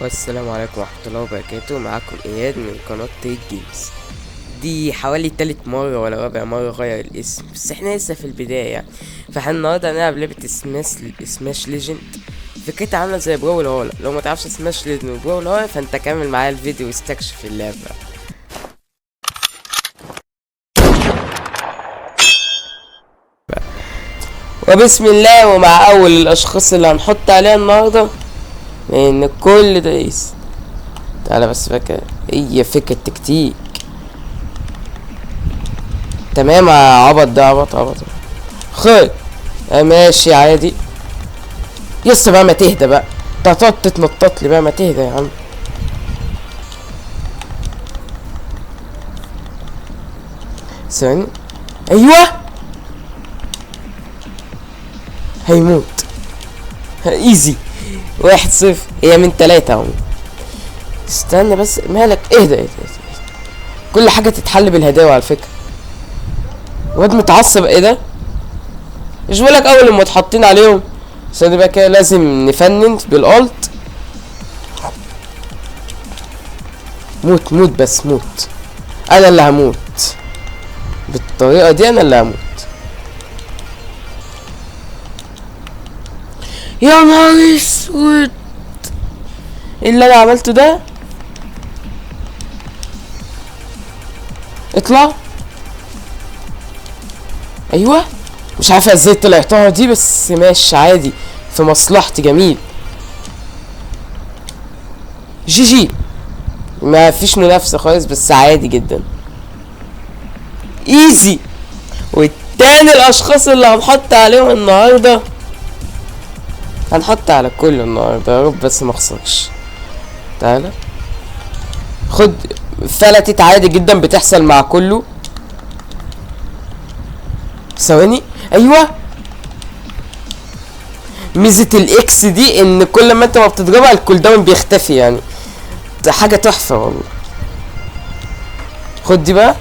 والسلام عليكم ورحمة الله وبركاته. معاكم اياد من قناة تيك جيمز. دي حوالي تالت مرة ولا رابع مرة غير الاسم، بس احنا لسه في البداية. فاحنا النهاردة هنلعب لعبة سماش ليجند. فكرتها عاملة زي براول هولا. لو ما تعرفش سماش ليجند وبراول هولا فانت كمل معايا الفيديو واستكشف اللعبة. وبسم الله، ومع اول الاشخاص اللي هنحط عليها النهارده لان كل ده يس. تعالى بس فاكر هي فكرة تكتيك. تمام. عبط ده عبط خد. ماشي عادي. يس بقى، ما تهدى بقى. انت هتقعد تتنطط لي بقى، ما تهدى يا عم. ثواني. ايوه هيموت. ايزي. 1-0. هي من 3 اهو. استنى بس، مالك؟ اهدى. كل حاجة تتحل بالهداوة على فكرة. واد متعصب. ايه ده؟ مش بقولك اول لما اتحطين عليهم. استنى بقى كده، لازم نفنن بالالت. موت بس موت. انا اللي هموت بالطريقة دي، انا اللي هموت. يا نهار اسود، ايه اللي انا عملته ده؟ اطلع. ايوه. مش عارفه ازاي طلعتها دي، بس ماشي عادي، في مصلحتي. جميل. جي ما فيش منافسه خالص، بس عادي جدا. ايزي. والتاني الاشخاص اللي هنحط عليهم النهارده، هنحط على كل النهارده يا رب بس ما اخسرش. تعالى خد. فلتت عادي جدا، بتحصل مع كله. ثواني. ايوه. ميزة الاكس دي ان كل ما انت ما بتضربها الكول داون بيختفي، يعني حاجة تحفة والله. خد دي بقى.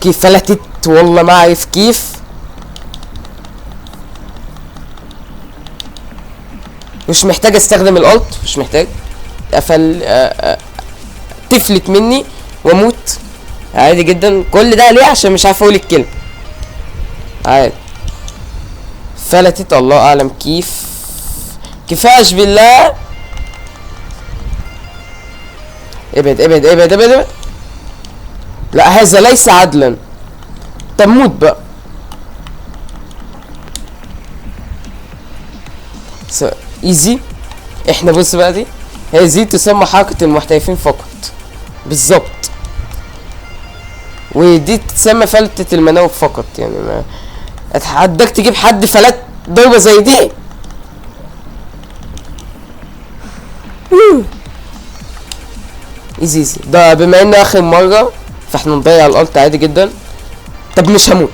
كيف فلتت والله ما اعرف كيف. مش محتاج استخدم الالت، مش محتاج. قفل. تفلت مني واموت عادي جدا. كل ده ليه؟ عشان مش عارف اقول الكلمة. عادي. فلتت الله اعلم كيف. كفاش بالله. ابعد. لا، هذا ليس عدلا. طب موت بقى. ايزي. احنا بص بقى، دي هذه تسمى حركة المحترفين فقط. بالظبط. ودي تسمى فلتة المناوب فقط، يعني ما اتحداك تجيب حد فلت ضربة زي دي. ايزي. ده بما ان اخر مرة فاحنا نضيع الالت عادي جدا. طب مش هموت.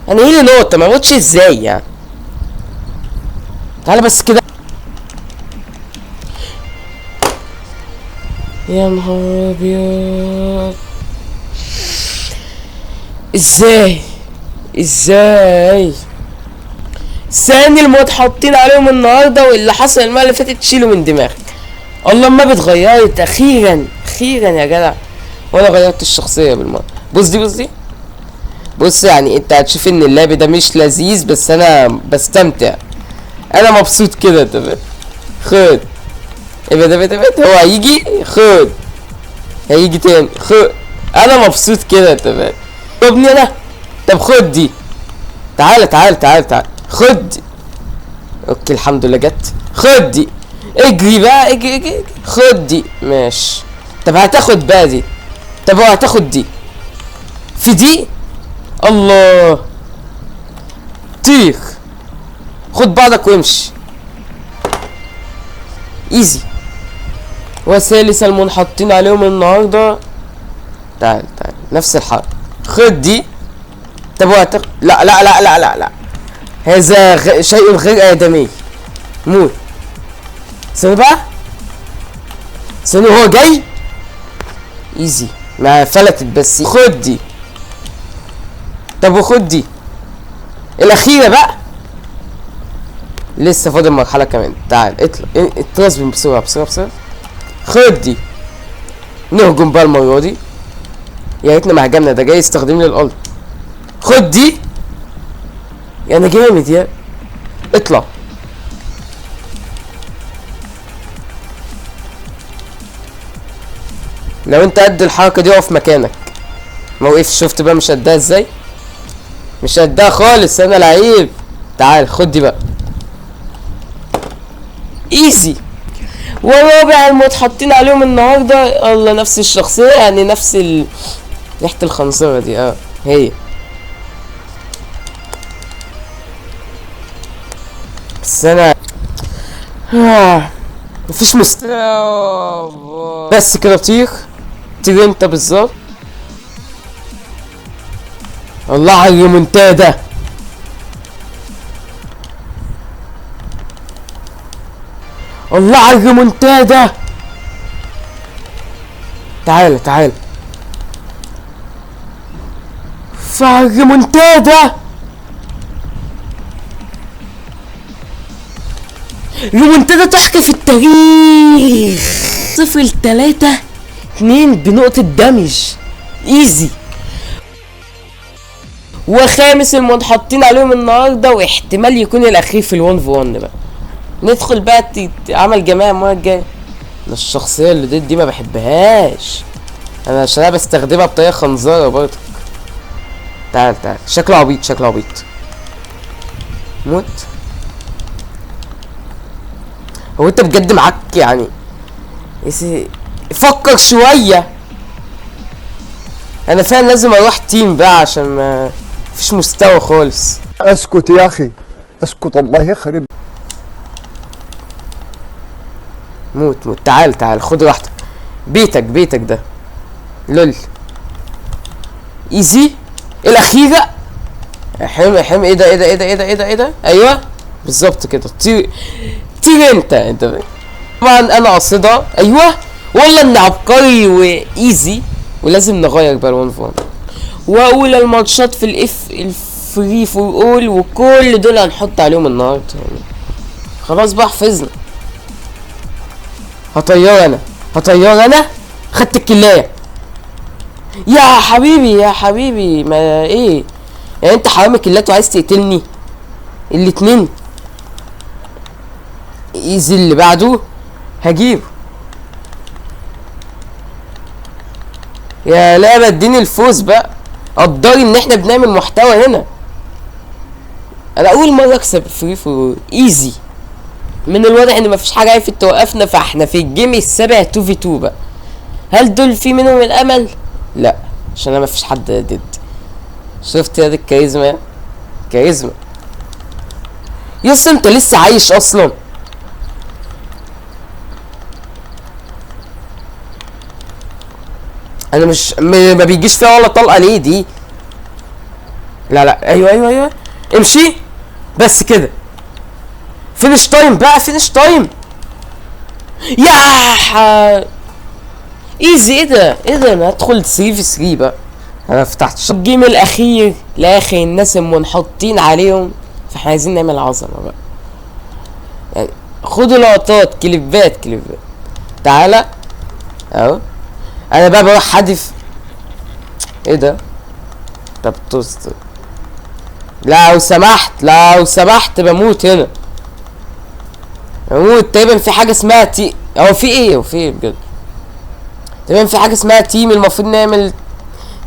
انا ايه اللي نقطة ما موتش ازاي يعني؟ تعالى بس كده. يا نهار ابيض. ازاي ثاني المتحطين عليهم النهارده، واللي حصل المره اللي فاتت تشيله من دماغك. الله ما بتغيرت اخيرا يا جدع. وانا غيرت الشخصيه بالمره. بص دي. بص يعني انت هتشوف ان اللعب ده مش لذيذ، بس انا بستمتع. انا مبسوط كده. تمام. خد. ابعد. هو هيجي. خد. هيجي تاني. خد. انا مبسوط كده. تمام. ابني انا. طب خد دي. تعال. خد دي. اوكي الحمد لله جت. خد دي. اجري بقى. اجري. خد دي. ماشي. طب هتاخد بقى دي. طب هو هتاخد دي. في دي. الله. طير. خد بعضك وامشي. ايزي. وثالث المنحطين عليهم النهارده. تعال نفس الحرب. خد دي. طب هو لا. هذا شيء غير ادمي. موت. ثاني بقى. ثاني هو جاي. ايزي. ما فلتت بس. خد دي. طب وخد دي الاخيرة بقى. لسه فاضل مرحلة كمان. تعال اطلع اطرز بسرعة بسرعة بسرعة. خد دي. نهجم بقى المرة دي. يا ريتنا ما هجمنا، ده جاي يستخدم لي الأرض. خد دي. يا انا جامد يا. اطلع. لو انت قد الحركة دي اقف مكانك. ما وقفش. شفت بقى مش قدها ازاي؟ مش قدها خالص، انا لعيب. تعال خد دي بقى. ايزي. ورابع المتحطين عليهم النهارده. الله، نفس الشخصية يعني نفس ريحة الخنصرة دي. هي. بس انا مفيش مستوى. بس كده طير. طير انت بالظبط. الله على الريمونتادا. الله على الريمونتادا. تعال تعال. فالريمونتادا. ريمونتادا تحكي في التاريخ. 0-3-2 بنقطة دمج. ايزي. وخامس المنحطين عليهم النهارده، واحتمال يكون الاخير في ال1 في 1 بقى. ندخل بقى عمل جماعي المره الجايه. انا الشخصيه اللي دي ما بحبهاش انا، عشان انا بستخدمها بطريقه خنزره برضه. تعال تعال. شكله عبيط شكله عبيط. موت. هو انت بجد معاك يعني؟ فكر شويه. انا فعلا لازم اروح تيم بقى عشان ما فيش مستوى خالص. اسكت يا اخي اسكت، الله يخرب. موت موت. تعال تعال خد راحتك. بيتك ده. لول. ايزي. الاخيرة. احم ايه ده. ايوه بالظبط كده. طير انت طبعا انا قصدها. ايوه والله اني عبقري وايزي. ولازم نغير بقى ال1 في 1. واولى الماتشات في الفري فور اول، وكل دول هنحط عليهم النهارده يعني. خلاص بقى حفظنا. هطير انا. خدت الكلاية. يا حبيبي ما ايه يعني؟ انت حرامي كلات وعايز تقتلني؟ الاتنين. ايزي اللي بعده هجيبه. يا لعبة اديني الفوز بقى. قدري ان احنا بنعمل محتوى هنا. انا اول مرة اكسب فري فور ايزي. من الواضح ان مفيش حاجة عرفت توقفنا، فاحنا في الجيم السابع 2v2 بقى. هل دول في منهم الامل؟ لا، عشان انا مفيش حد ضد. شفت يا دي الكاريزما؟ كاريزما. يس انت لسه عايش اصلا. انا مش ما بيجيش فيها ولا طلقه ليه دي؟ لا ايوه امشي بس كده. فينش تايم بقى. فينش تايم يا ايزي. ايه ده انا هدخل 3v3 بقى. انا فتحت الجيم الاخير لاخر الناس المنحطين عليهم، فاحنا عايزين نعمل عظمه بقى يعني. خدوا لقطات كليبات. تعالى اهو. انا بقى بروح حدف. ايه ده؟ طب توست. لو سمحت بموت هنا. بموت. تقريبا في حاجه اسمها هو في ايه بجد؟ تقريبا في حاجه اسمها تيم. المفروض نعمل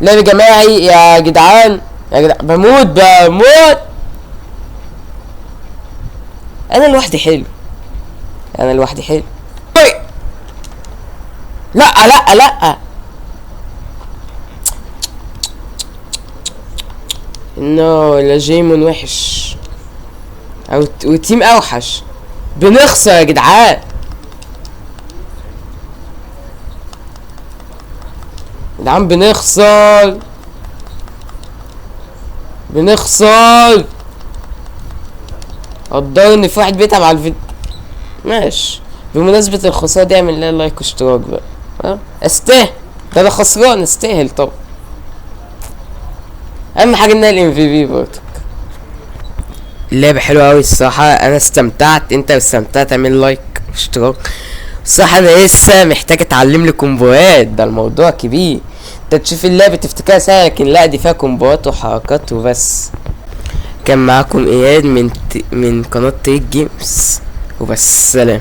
لعب جماعي يا جدعان. بموت. انا لوحدي حلو. لا لا جيمون وحش وتيم اوحش. بنخسر يا جدعان. بنخسر. قدر ان في واحد بيتعب على الفيديو. ماشي. بمناسبة الخسارة دي اعمل لي لايك واشتراك بقى. استاهل. ده انا خسران استاهل طبعا. اهم حاجة انها الMVP برضك. اللعبة حلوة اوي الصراحة، انا استمتعت. انت استمتعت اعمل لايك واشتراك. صح انا لسه محتاج اتعلم لي كومبوات، ده الموضوع كبير. انت تشوف اللعبة تفتكرها سهلة لكن لا، دي فيها كومبوات وحركات وبس. كان معاكم اياد من قناة تريك جيمز وبس، سلام.